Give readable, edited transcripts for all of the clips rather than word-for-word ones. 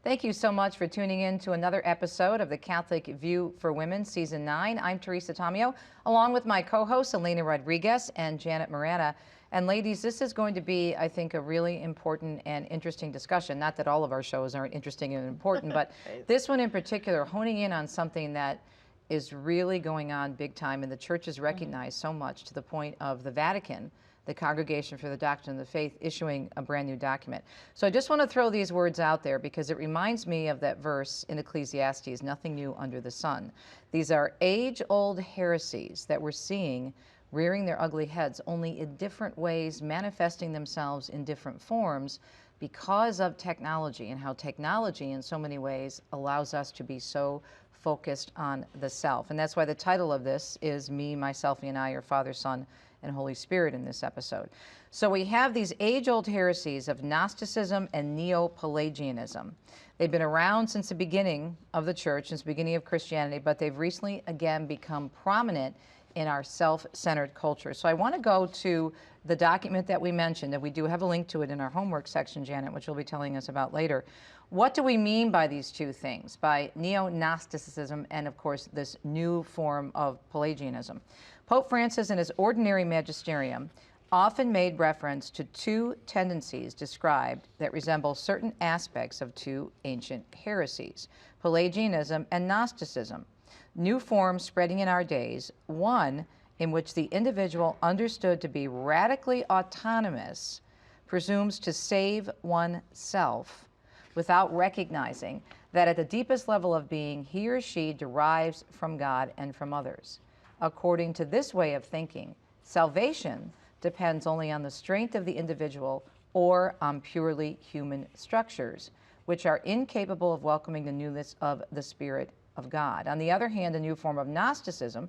Thank you so much for tuning in to another episode of the Catholic View for Women, Season 9. I'm Teresa Tomeo, along with my co-hosts Elena Rodriguez and Janet Morana. And ladies, this is going to be, I think, a really important and interesting discussion. Not that all of our shows aren't interesting and important, but this one in particular, honing in on something that is really going on big time, and the church is recognized so much to the point of the Vatican, the Congregation for the Doctrine of the Faith, issuing a brand new document. So I just want to throw these words out there because it reminds me of that verse in Ecclesiastes, nothing new under the sun. These are age-old heresies that we're seeing rearing their ugly heads, only in different ways, manifesting themselves in different forms because of technology, and how technology in so many ways allows us to be so focused on the self. And that's why the title of this is Me, My, Selfie, and I, or Father, Son, and Holy Spirit in this episode. So we have these age-old heresies of Gnosticism and Neo-pelagianism. They've been around since the beginning of the church, since the beginning of Christianity, but they've recently again become prominent in our self-centered culture. So I want to go to the document that we mentioned, and we do have a link to it in our homework section, Janet, which you'll be telling us about later. What do we mean by these two things, by neo-Gnosticism and, of course, this new form of Pelagianism? Pope Francis, in his ordinary magisterium, often made reference to two tendencies described that resemble certain aspects of two ancient heresies, Pelagianism and Gnosticism. New forms spreading in our days, one in which the individual, understood to be radically autonomous, presumes to save oneself without recognizing that at the deepest level of being, he or she derives from God and from others. According to this way of thinking, salvation depends only on the strength of the individual or on purely human structures, which are incapable of welcoming the newness of the Spirit of God. On the other hand, a new form of Gnosticism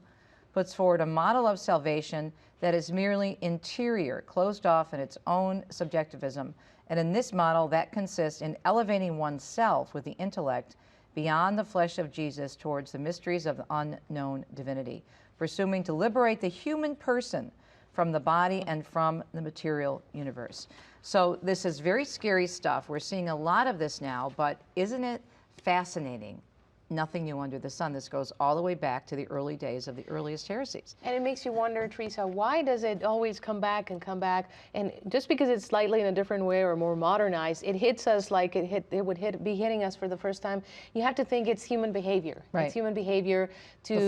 puts forward a model of salvation that is merely interior, closed off in its own subjectivism. And in this model, that consists in elevating oneself with the intellect beyond the flesh of Jesus towards the mysteries of the unknown divinity, presuming to liberate the human person from the body and from the material universe. So this is very scary stuff. We're seeing a lot of this now, but isn't it fascinating? Nothing new under the sun. This goes all the way back to the early days of the earliest heresies. And it makes you wonder, Teresa, why does it always come back and come back? And just because it's slightly in a different way or more modernized, it hits us like it would be hitting us for the first time. You have to think it's human behavior. Right. It's human behavior to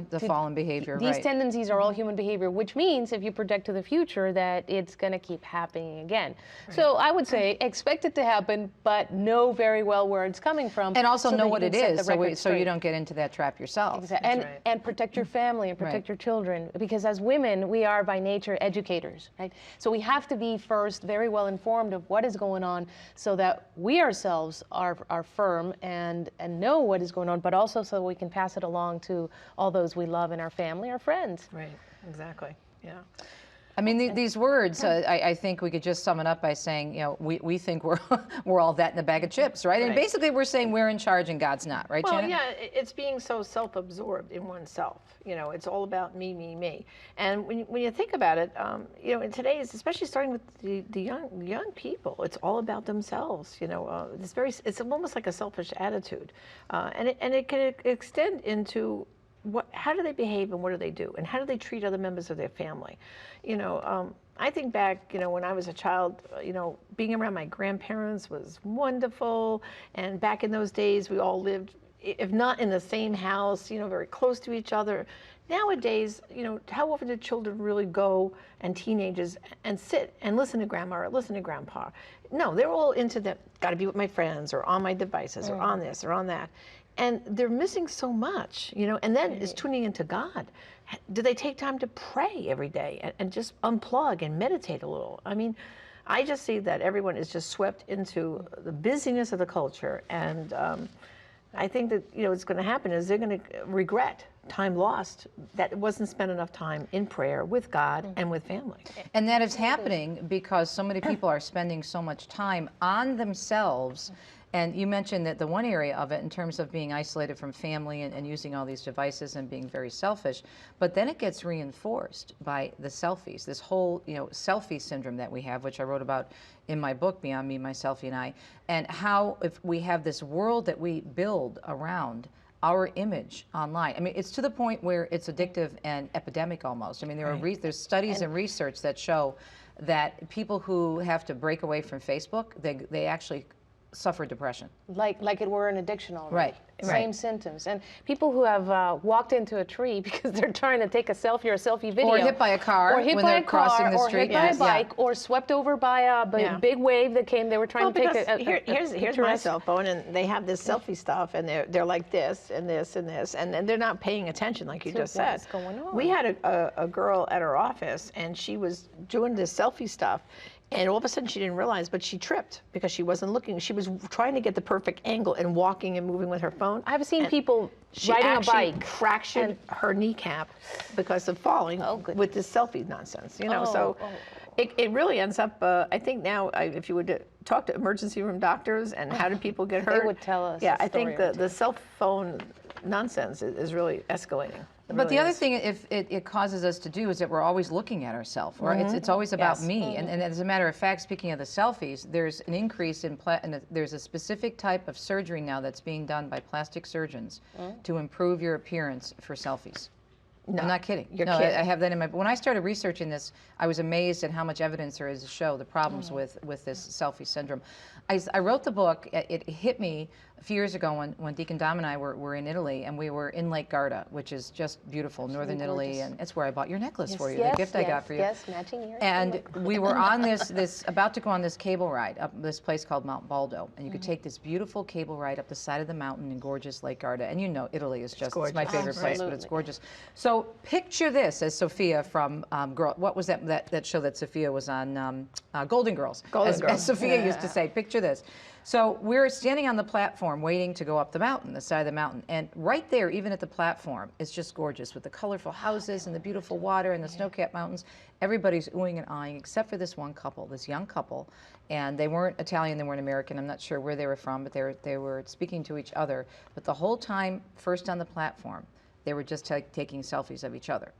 the fallen behavior. These right. tendencies are all human behavior, which means if you project to the future that it's going to keep happening again. Right. So I would say expect it to happen, but know very well where it's coming from, and also know what it is, so you straight. don't get into that trap yourself. Exactly. And protect your family and protect your children, because as women, we are by nature educators, right? So we have to be first very well informed of what is going on so that we ourselves are firm and know what is going on, but also so we can pass it along to all those we love in our family, our friends. Right, exactly, yeah. I mean, these words, I think we could just sum it up by saying, you know, we think we're all that in a bag of chips, right? And basically we're saying we're in charge and God's not, right, Janet? Well, yeah, it's being so self-absorbed in oneself. You know, it's all about me, me, me. And when you think about it, you know, in today's, especially starting with the young people, it's all about themselves. You know, it's almost like a selfish attitude, and it can extend into how do they behave and what do they do, and how do they treat other members of their family. You know, I think back, you know, when I was a child, you know, being around my grandparents was wonderful, and back in those days we all lived, if not in the same house, you know, very close to each other. Nowadays, you know, how often do children really go, and teenagers, and sit and listen to grandma or listen to grandpa? No, they're all into that, got to be with my friends or on my devices or on this or on that. And they're missing so much, you know, and then is tuning into God. Do they take time to pray every day and just unplug and meditate a little? I mean, I just see that everyone is just swept into the busyness of the culture, and I think that, you know, what's going to happen is they're going to regret time lost that wasn't spent enough time in prayer with God and with family. And that is happening because so many people are spending so much time on themselves And you mentioned that the one area of it in terms of being isolated from family and using all these devices and being very selfish, but then it gets reinforced by the selfies, this whole, selfie syndrome that we have, which I wrote about in my book, Beyond Me, My Selfie and I, and how if we have this world that we build around our image online. I mean, it's to the point where it's addictive and epidemic almost. I mean, there's studies and research that show that people who have to break away from Facebook, they actually suffer depression. Like it were an addiction already. Right. Same symptoms. And people who have walked into a tree because they're trying to take a selfie or a selfie video. Or hit by a car or hit when by they're a car, crossing the or street. hit by a bike, or swept over by a big wave that came. They were trying to take here's my cell phone, and they have this selfie stuff, and they're like this and this and this, and they're not paying attention like you just said. What's going on? We had a girl at our office, and she was doing this selfie stuff. And all of a sudden she didn't realize, but she tripped because she wasn't looking. She was trying to get the perfect angle and walking and moving with her phone. I've seen people she riding a actually bike. fractured her kneecap because of falling with this selfie nonsense. It really ends up, I think now, if you would talk to emergency room doctors and how do people get hurt. They would tell us. Yeah, I think the cell phone nonsense is really escalating. But the other thing it causes us to do is that we're always looking at ourselves, right? It's always about me. And as a matter of fact, speaking of the selfies, there's an increase in, there's a specific type of surgery now that's being done by plastic surgeons to improve your appearance for selfies. No, I'm not kidding. You're kidding. I have that in my, when I started researching this, I was amazed at how much evidence there is to show the problems with this selfie syndrome. I wrote the book, it hit me a few years ago when Deacon Dom and I were in Italy, and we were in Lake Garda, which is just beautiful, northern Italy, and it's where I bought your necklace for you, the gift I got for you. Yes, matching ears. And we were on about to go on this cable ride up this place called Mount Baldo, and you could take this beautiful cable ride up the side of the mountain in gorgeous Lake Garda, and Italy is just, it's my favorite place, but it's gorgeous. So picture this as Sophia from, what was that show that Sophia was on, Golden Girls. As Sophia used to say, picture this. So we're standing on the platform waiting to go up the mountain, the side of the mountain. And right there, even at the platform, it's just gorgeous with the colorful houses and the beautiful water and the snow-capped mountains. Everybody's oohing and eyeing except for this one couple, this young couple. And they weren't Italian, they weren't American. I'm not sure where they were from, but they were speaking to each other. But the whole time, first on the platform, they were just taking selfies of each other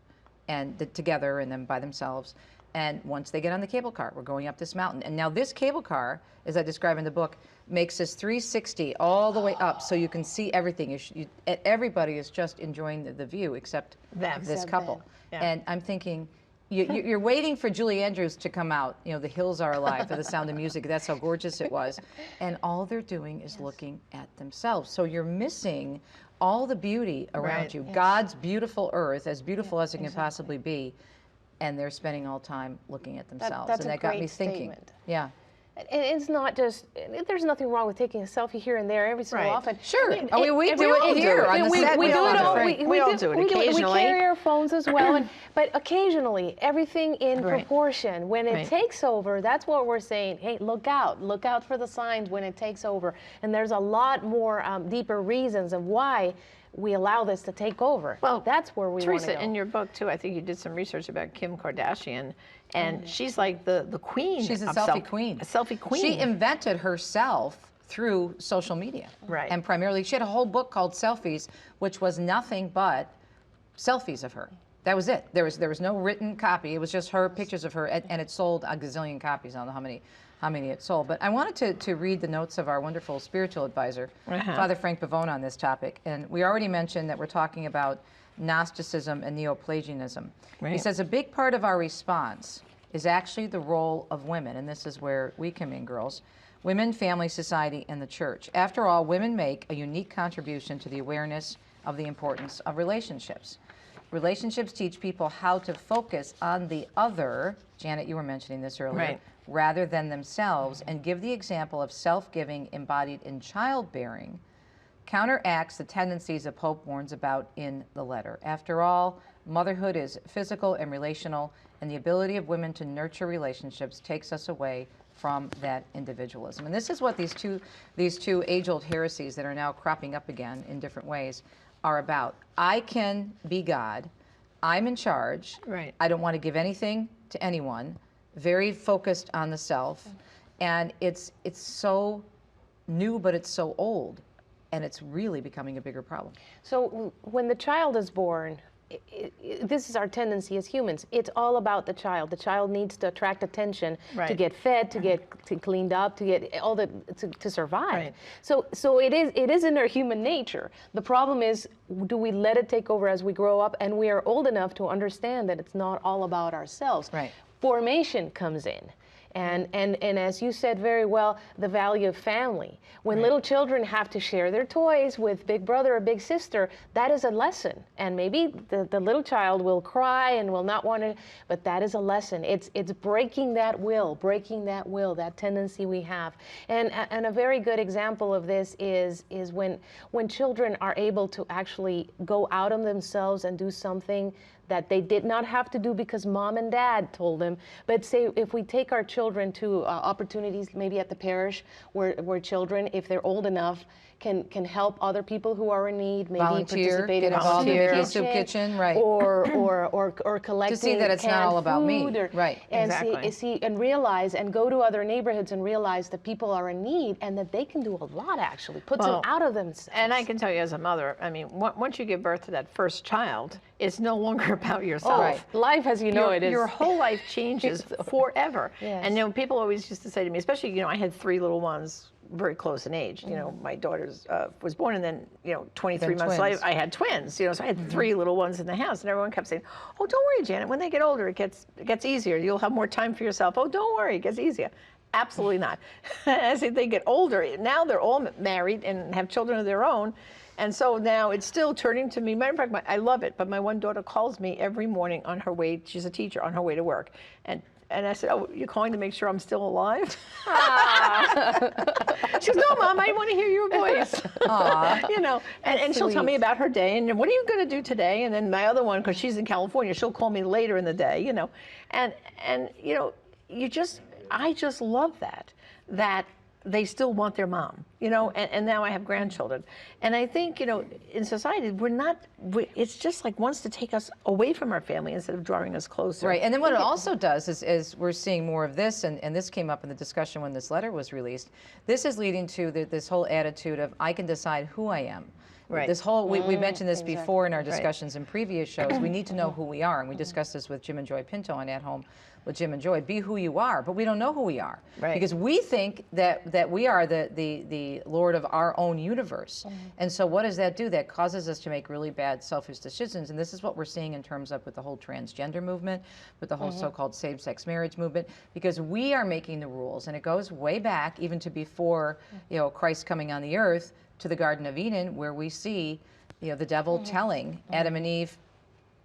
and together and then by themselves. And once they get on the cable car, we're going up this mountain. And now this cable car, as I describe in the book, makes this 360 all the way up so you can see everything. Everybody is just enjoying the view except this couple. Yeah. And I'm thinking, you're waiting for Julie Andrews to come out, The Hills Are Alive, for The Sound of Music. That's how gorgeous it was. And all they're doing is looking at themselves. So you're missing all the beauty around you. God's beautiful earth, as beautiful as it can possibly be, and they're spending all time looking at themselves. That's and that got me thinking. Statement. Yeah. And it's not just, there's nothing wrong with taking a selfie here and there every so often. Sure. We do it here on the set. We do it all. We all do it occasionally. We carry our phones as well. But occasionally, everything in proportion. When it takes over, that's what we're saying. Hey, look out. Look out for the signs when it takes over. And there's a lot more deeper reasons of why we allow this to take over. Well, that's where we want to go. Teresa, in your book too, I think you did some research about Kim Kardashian, and she's like the queen. She's a selfie queen. A selfie queen. She invented herself through social media. Right. And primarily, she had a whole book called Selfies, which was nothing but selfies of her. That was it. There was no written copy. It was just her pictures of her, and it sold a gazillion copies. I don't know how many it sold. But I wanted to read the notes of our wonderful spiritual advisor, Father Frank Pavone, on this topic. And we already mentioned that we're talking about Gnosticism and Neo-pelagianism. Right. He says a big part of our response is actually the role of women, and this is where we come in, girls. Women, family, society, and the church. After all, women make a unique contribution to the awareness of the importance of relationships. Relationships teach people how to focus on the other, Janet, you were mentioning this earlier, rather than themselves, and give the example of self-giving embodied in childbearing counteracts the tendencies that Pope warns about in the letter. After all, motherhood is physical and relational, and the ability of women to nurture relationships takes us away from that individualism. And this is what these two age-old heresies that are now cropping up again in different ways are about. I can be God. I'm in charge. Right. I don't want to give anything to anyone. Very focused on the self. And it's so new, but it's so old, and it's really becoming a bigger problem. So when the child is born, this is our tendency as humans. It's all about the child. The child needs to attract attention, to get fed, to get cleaned up, to get all the to survive. Right. So it is in our human nature. The problem is, do we let it take over as we grow up and we are old enough to understand that it's not all about ourselves? Right. Formation comes in. And as you said very well, the value of family. When little children have to share their toys with big brother or big sister, that is a lesson. And maybe the little child will cry and will not want to, but that is a lesson. It's breaking that will, that tendency we have. And a very good example of this is when children are able to actually go out on themselves and do something that they did not have to do because mom and dad told them. But say if we take our children to opportunities maybe at the parish where children, if they're old enough, can help other people who are in need, maybe participate in a soup kitchen, right? Or collecting to see that it's not all about me, right? And exactly. see and realize and go to other neighborhoods and realize that people are in need and that they can do a lot actually, puts them out of themselves. And I can tell you as a mother, I mean, once you give birth to that first child, it's no longer about yourself. Right. Life as you know it is. Your whole life changes forever. Yes. And people always used to say to me, especially I had 3 little ones very close in age. My daughter's was born, and then 23 months twins. later I had twins. So I had 3 little ones in the house, and everyone kept saying, "Oh, don't worry, Janet. When they get older, it gets easier. You'll have more time for yourself. Oh, don't worry, it gets easier." Absolutely not. As they get older, now they're all married and have children of their own. And so now it's still turning to me. Matter of fact, I love it, but my one daughter calls me every morning on her way, she's a teacher, on her way to work. And I said, "Oh, you're calling to make sure I'm still alive?" She goes, "No, Mom, I want to hear your voice." And she'll tell me about her day, and what are you going to do today? And then my other one, because she's in California, she'll call me later in the day, And I just love that they still want their mom, and now I have grandchildren. And I think, in society, it's just like wants to take us away from our family instead of drawing us closer. Right, and then what it also does is we're seeing more of this, and this came up in the discussion when this letter was released. This is leading to this whole attitude of, I can decide who I am. Right. This whole, we mentioned this before in our discussions in previous shows. We need to know who we are, and we discussed this with Jim and Joy Pinto on At Home with Jim and Joy. Be who you are, but we don't know who we are. Right. Because we think that we are the Lord of our own universe. And so what does that do? That causes us to make really bad, selfish decisions. And this is what we're seeing in terms of with the whole transgender movement, with the whole so-called same-sex marriage movement, because we are making the rules, and it goes way back, even to before Christ coming on the earth, to the Garden of Eden, where we see the devil telling Adam and Eve,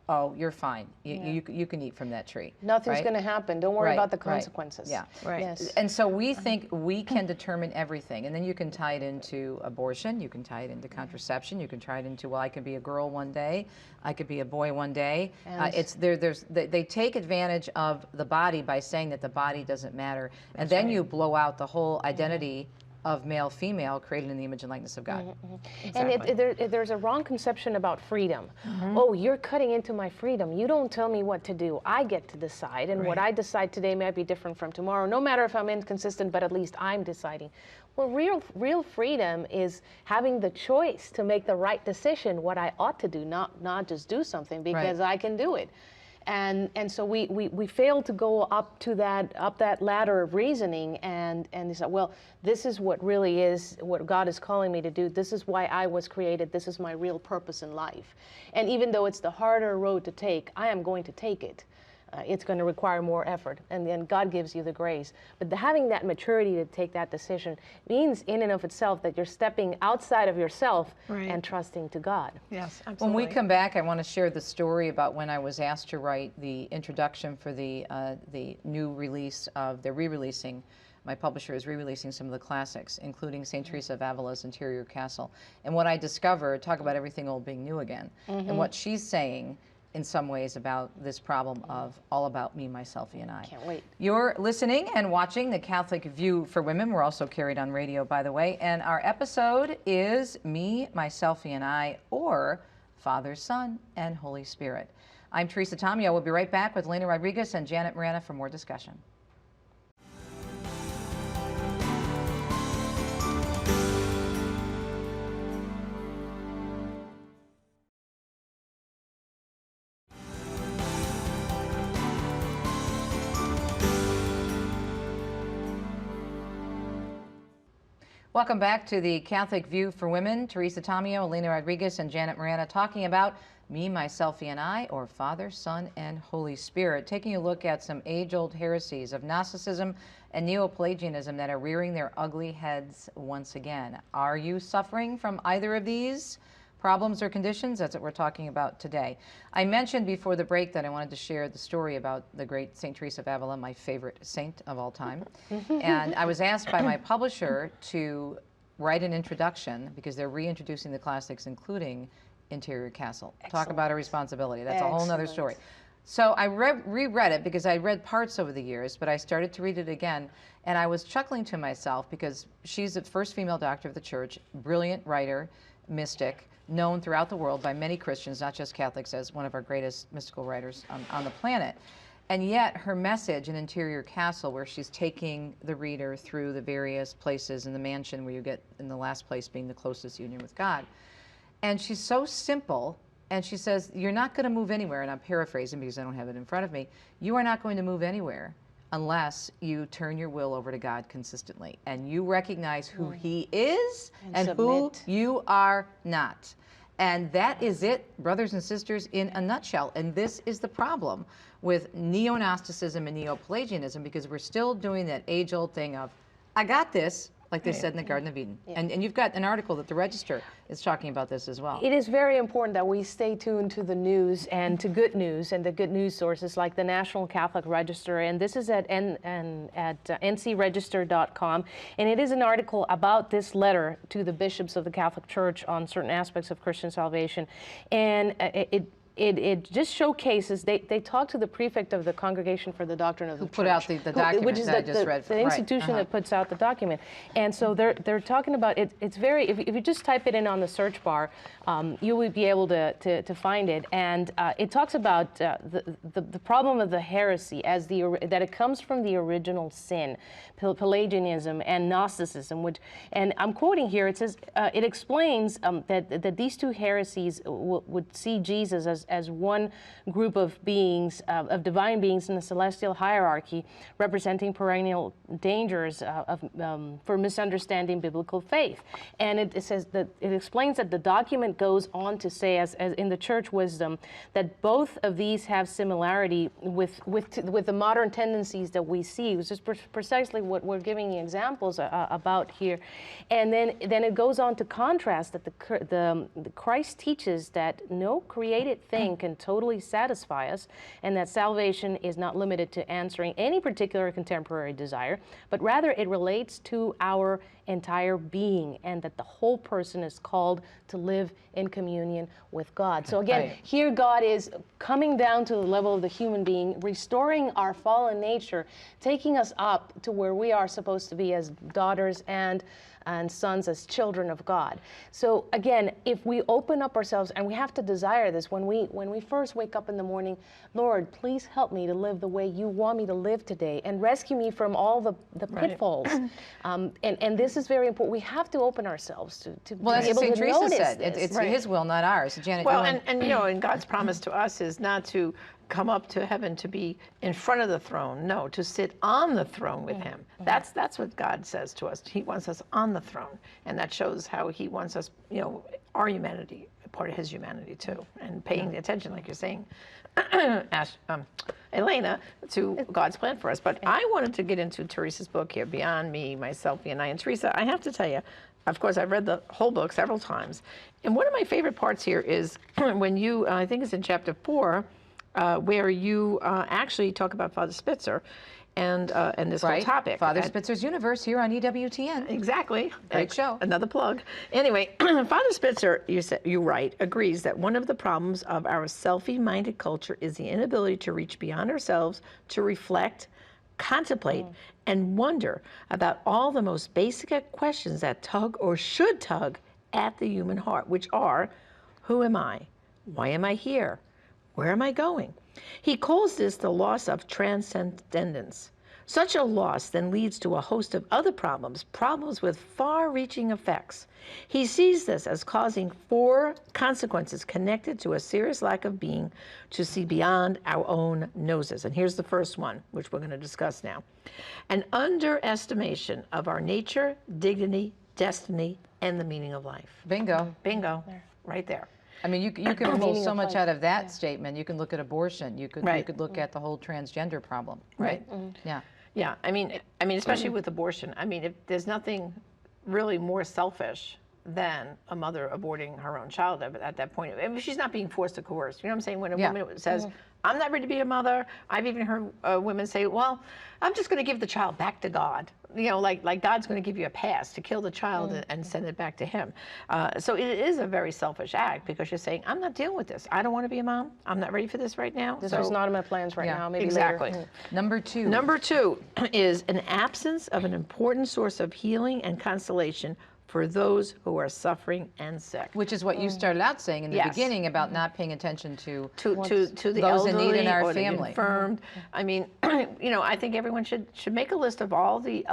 "Oh, you're fine. You can eat from that tree. Nothing's right? going to happen. Don't worry about the Right. consequences." Yeah. Right. Yes. And so we think we can determine everything, and then you can tie it into abortion, you can tie it into contraception, you can tie it into, well, I could be a girl one day, I could be a boy one day. They take advantage of the body by saying that the body doesn't matter, and then you blow out the whole identity of male, female, created in the image and likeness of God. Exactly. And there's a wrong conception about freedom. Oh, you're cutting into my freedom. You don't tell me what to do. I get to decide, and what I decide today might be different from tomorrow, no matter if I'm inconsistent, but at least I'm deciding. Well, real freedom is having the choice to make the right decision, what I ought to do, not just do something because I can do it. And so we fail to go up that ladder of reasoning and say, well, this is what really is what God is calling me to do. This is why I was created. This is my real purpose in life. And even though it's the harder road to take, I am going to take it. It's going to require more effort, and then God gives you the grace. But having that maturity to take that decision means in and of itself that you're stepping outside of yourself and trusting to God. Yes, absolutely. When we come back, I want to share the story about when I was asked to write the introduction for the new release of, they're re-releasing, my publisher is re-releasing some of the classics, including St. Teresa of Avila's Interior Castle. And what I discovered, talk about everything old being new again, and what she's saying in some ways about this problem of all about me, myself, and I. Can't wait. You're listening and watching The Catholic View for Women. We're also carried on radio, by the way. And our episode is Me, Myself, and I, or Father, Son, and Holy Spirit. I'm Teresa Tomeo. We'll be right back with Elena Rodriguez and Janet Morana for more discussion. Welcome back to the Catholic View for Women. Teresa Tomeo, Elena Rodriguez, and Janet Morana talking about Me, My, Selfie, and I, or Father, Son, and Holy Spirit. Taking a look at some age-old heresies of Gnosticism and Neo-pelagianism that are rearing their ugly heads once again. Are you suffering from either of these problems or conditions? That's what we're talking about today. I mentioned before the break that I wanted to share the story about the great St. Teresa of Avila, my favorite saint of all time. And I was asked by my publisher to write an introduction because they're reintroducing the classics, including Interior Castle. Excellent. Talk about a responsibility. That's a whole other story. So I reread it because I read parts over the years, but I started to read it again, and I was chuckling to myself because she's the first female doctor of the church, brilliant writer, mystic, known throughout the world by many Christians, not just Catholics, as one of our greatest mystical writers on the planet. And yet her message in Interior Castle, where she's taking the reader through the various places in the mansion where you get in the last place being the closest union with God. And she's so simple, and she says, you're not going to move anywhere, and I'm paraphrasing because I don't have it in front of me. You are not going to move anywhere unless you turn your will over to God consistently and you recognize who He is and who you are not. And that is it, brothers and sisters, in a nutshell. And this is the problem with neo-Gnosticism and neo-pelagianism, because we're still doing that age-old thing of, I got this, like they said in the Garden of Eden. Yeah. And you've got an article that the Register is talking about this as well. It is very important that we stay tuned to the news and to good news and the good news sources like the National Catholic Register, and this is at ncregister.com, and it is an article about this letter to the bishops of the Catholic Church on certain aspects of Christian salvation, and it just showcases, they talk to the prefect of the Congregation for the Doctrine of the Church. Who put out the document which is that I just read. the institution that puts out the document. And so they're talking about it. It's very, if you just type it in on the search bar, you will be able to find it. And it talks about the problem of the heresy as that it comes from the original sin, Pelagianism and Gnosticism. And I'm quoting here, it says, it explains that these two heresies would see Jesus as one group of beings, of divine beings in the celestial hierarchy, representing perennial dangers for misunderstanding biblical faith. And it says that it explains that the document goes on to say, as in the church wisdom, that both of these have similarity with the modern tendencies that we see, which is precisely what we're giving you examples about here. And then it goes on to contrast that the Christ teaches that no created thing can totally satisfy us, and that salvation is not limited to answering any particular contemporary desire, but rather it relates to our entire being, and that the whole person is called to live in communion with God. So again, here God is coming down to the level of the human being, restoring our fallen nature, taking us up to where we are supposed to be as daughters and sons, as children of God. So again, if we open up ourselves, and we have to desire this when we first wake up in the morning, Lord, please help me to live the way you want me to live today, and rescue me from all the pitfalls. And this is very important. We have to open ourselves to well, be able St. to Teresa notice said, this. it's His will, not ours. Janet, well, and you know, and God's promise to us is not to come up to heaven to be in front of the throne. No, to sit on the throne with Him. That's what God says to us. He wants us on the throne, and that shows how He wants us, you know, our humanity, part of His humanity too, and paying attention, like you're saying, Elena, to God's plan for us. But I wanted to get into Teresa's book here, Beyond Me, My, Selfie, and I. And Teresa, I have to tell you, of course, I've read the whole book several times, and one of my favorite parts here is when you, I think it's in chapter 4, where you actually talk about Father Spitzer and this whole topic. Father Spitzer's Universe here on EWTN. Exactly. Great show. Another plug. Anyway, Father Spitzer, you write, agrees that one of the problems of our selfie-minded culture is the inability to reach beyond ourselves, to reflect, contemplate, and wonder about all the most basic questions that tug or should tug at the human heart, which are, who am I? Why am I here? Where am I going? He calls this the loss of transcendence. Such a loss then leads to a host of other problems with far-reaching effects. He sees this as causing 4 consequences connected to a serious lack of being to see beyond our own noses. And here's the first one, which we're going to discuss now. An underestimation of our nature, dignity, destiny, and the meaning of life. Bingo. Bingo, right there. I mean, you can pull Meaning so of much life. out of that statement. You can look at abortion. You could look at the whole transgender problem, right? Yeah. Yeah, I mean, especially with abortion. I mean, if there's nothing really more selfish than a mother aborting her own child at that point. I mean, she's not being forced or coerced. You know what I'm saying? When a woman says, I'm not ready to be a mother, I've even heard women say, well, I'm just going to give the child back to God. You know, like God's going to give you a pass to kill the child and send it back to him. So it is a very selfish act because you're saying, I'm not dealing with this. I don't want to be a mom. I'm not ready for this right now. This is not in my plans right now. Maybe exactly. later. Number two. Number two is an absence of an important source of healing and consolation for those who are suffering and sick. Which is what you started out saying in the beginning about not paying attention to the those in need in our or family. the infirmed. I mean, you know, I think everyone should make a list of all the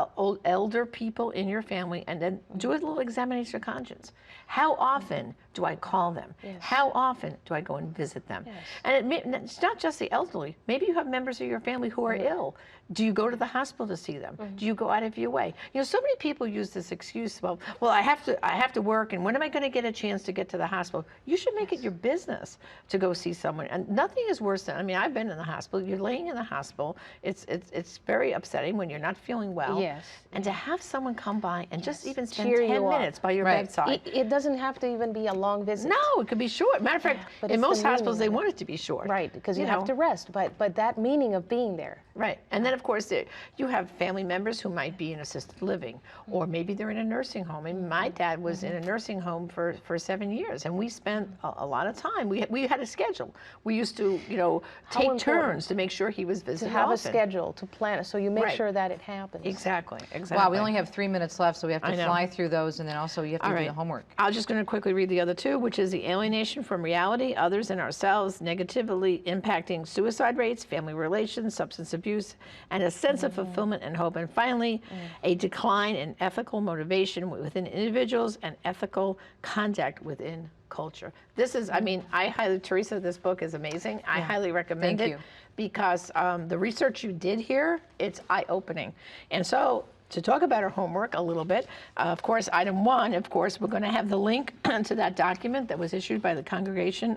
elder people in your family and then do a little examination of conscience. How often do I call them? How often do I go and visit them? And it's not just the elderly. Maybe you have members of your family who are ill. Do you go to the hospital to see them? Do you go out of your way? You know, so many people use this excuse, well, I have to work, and when am I going to get a chance to get to the hospital? You should make it your business to go see someone. And nothing is worse than, I mean, I've been in the hospital. You're laying in the hospital. It's very upsetting when you're not feeling well. Yes. And to have someone come by and just even spend Cheer 10 you up. minutes by your bedside. It doesn't have to even be a long visit. No, it could be short. Matter of fact, But in it's the most hospitals, they meaning of want it to be short. Right, because you know. have to rest. But that meaning of being there. Right. And then, of course, you have family members who might be in assisted living, or maybe they're in a nursing home. And my dad was in a nursing home for 7 years, and we spent a lot of time. We had a schedule. We used to, you know, take turns to make sure he was visiting To have often. a schedule, to plan it, so you make sure that it happens. Exactly. Wow, we only have 3 minutes left, so we have to I know. fly through those, and then also you have to do the homework. I'm just going to quickly read the other two, which is the alienation from reality, others, and ourselves, negatively impacting suicide rates, family relations, substance abuse, and a sense of fulfillment and hope. And finally, a decline in ethical motivation within individuals and ethical conduct within culture. This is, I mean, Teresa, this book is amazing. I highly recommend Thank it you. because the research you did here, it's eye-opening. And so, to talk about our homework a little bit, of course, item one, of course, we're going to have the link to that document that was issued by the Congregation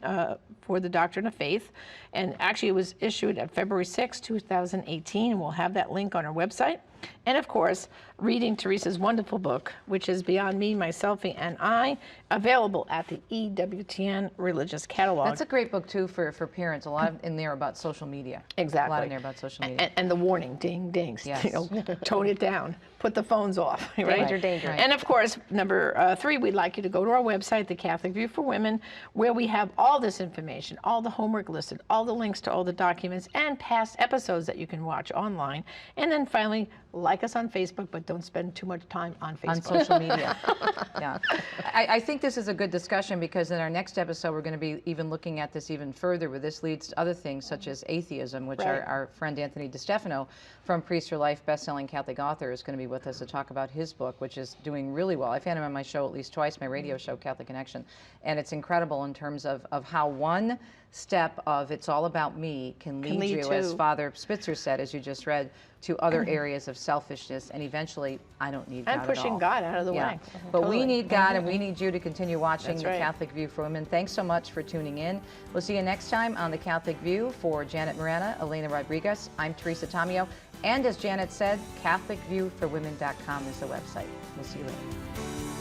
for the Doctrine of Faith. And actually, it was issued at February 6, 2018. And we'll have that link on our website. And of course, reading Teresa's wonderful book, which is Beyond Me, My Selfie, and I, available at the EWTN Religious Catalog. That's a great book, too, for parents. A lot in there about social media. Exactly. A lot in there about social media. And the warning, ding, ding, Yes. you know, tone it down, put the phones off. Right? Danger, danger. Right. And of course, number three, we'd like you to go to our website, The Catholic View for Women, where we have all this information, all the homework listed, all the links to all the documents, and past episodes that you can watch online. And then finally, like us on Facebook, but don't spend too much time on Facebook. On social media. Yeah. I think this is a good discussion because in our next episode, we're going to be even looking at this even further, where this leads to other things such as atheism, which our friend Anthony DiStefano from Priest for Life, best-selling Catholic author, is going to be with us to talk about his book, which is doing really well. I've had him on my show at least twice, my radio show, Catholic Connection, and it's incredible in terms of how one step of it's all about me can lead you, as Father Spitzer said, as you just read, to other areas of selfishness, and eventually, I don't need God And pushing at all. God out of the way. But Totally. we need God, and we need you to continue watching That's The right. Catholic View for Women. Thanks so much for tuning in. We'll see you next time on The Catholic View. For Janet Morana, Elena Rodriguez, I'm Teresa Tomeo. And as Janet said, CatholicViewforWomen.com is the website. We'll see you later.